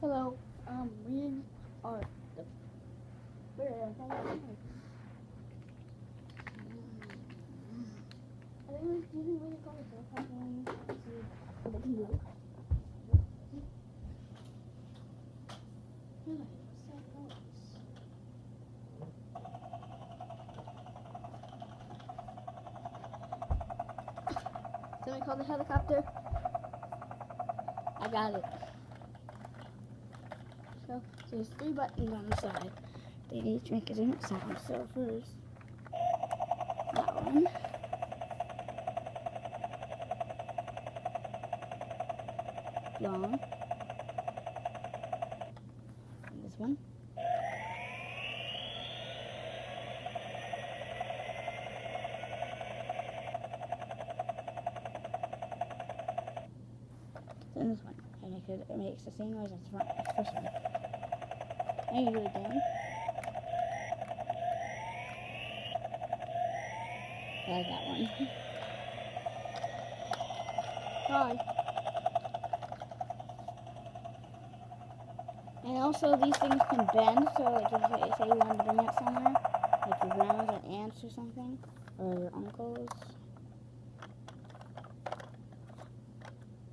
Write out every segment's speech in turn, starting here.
Hello, we are the I think we're using what you call it, what they can do. Somebody call the helicopter. I got it. So there's 3 buttons on the side. They each make a different sound. So first, that one. Long. And this one. And this one. It makes the same noise as the first one. And you do it again. I like that one. Bye. And also these things can bend, so like if you say you want to bring it somewhere, like your grandmas or aunts or something, or your uncles.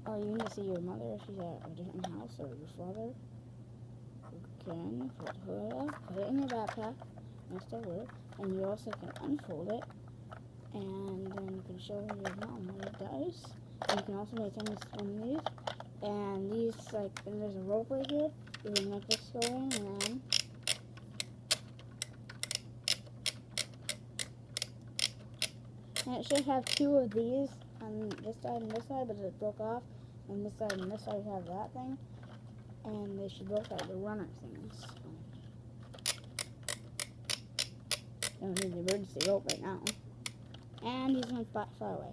Or you need to see your mother if she's at a different house, or your father. You can put it in your backpack, and still work. And you also can unfold it, and then you can show your mom what it does. And you can also make things from these. And these, like, and there's a rope right here. You can make this go in, and then it should have 2 of these on this side and this side, but it broke off. And this side and this side have that thing, and they should both have the runner things. Don't need the emergency rope right now. And he's going to fly away.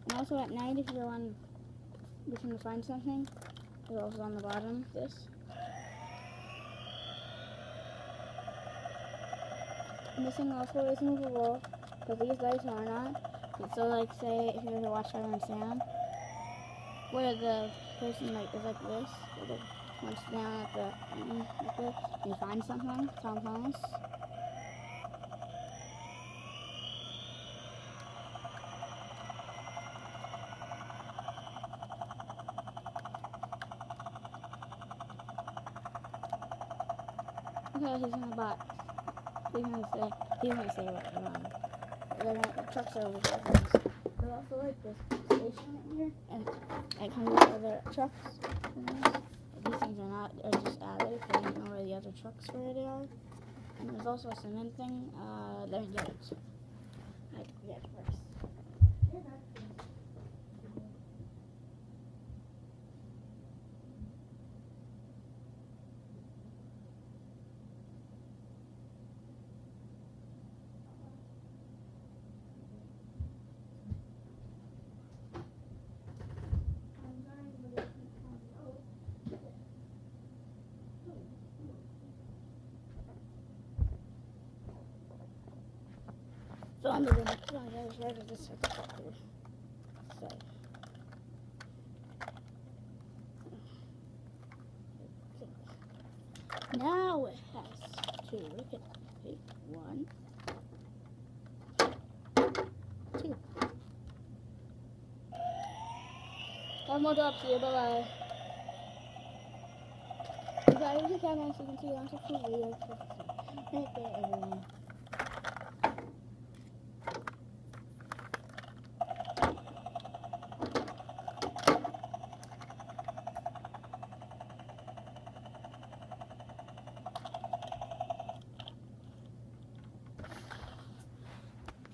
And also at night, if you're looking to find something, it's also on the bottom. This. And this thing also is movable, but these lights are not. So, like, say if you ever watch Fire and Sam, where the person is like this, where the one's down at the like this, and you find something, sounds nice. Okay, he's in the box. He's gonna say what the trucks are over here. There's also like this station right here, and it comes with other trucks. These things are just added because I don't know where the other trucks where they are. And there's also a cement thing. They're yoked. I have to get it first. So I'm going to try to right at this helicopter. So. Now it has 2. Look at it. 1, 2. One more drops here. Bye bye. You guys, use your camera so you can see on social media. Right there, everyone.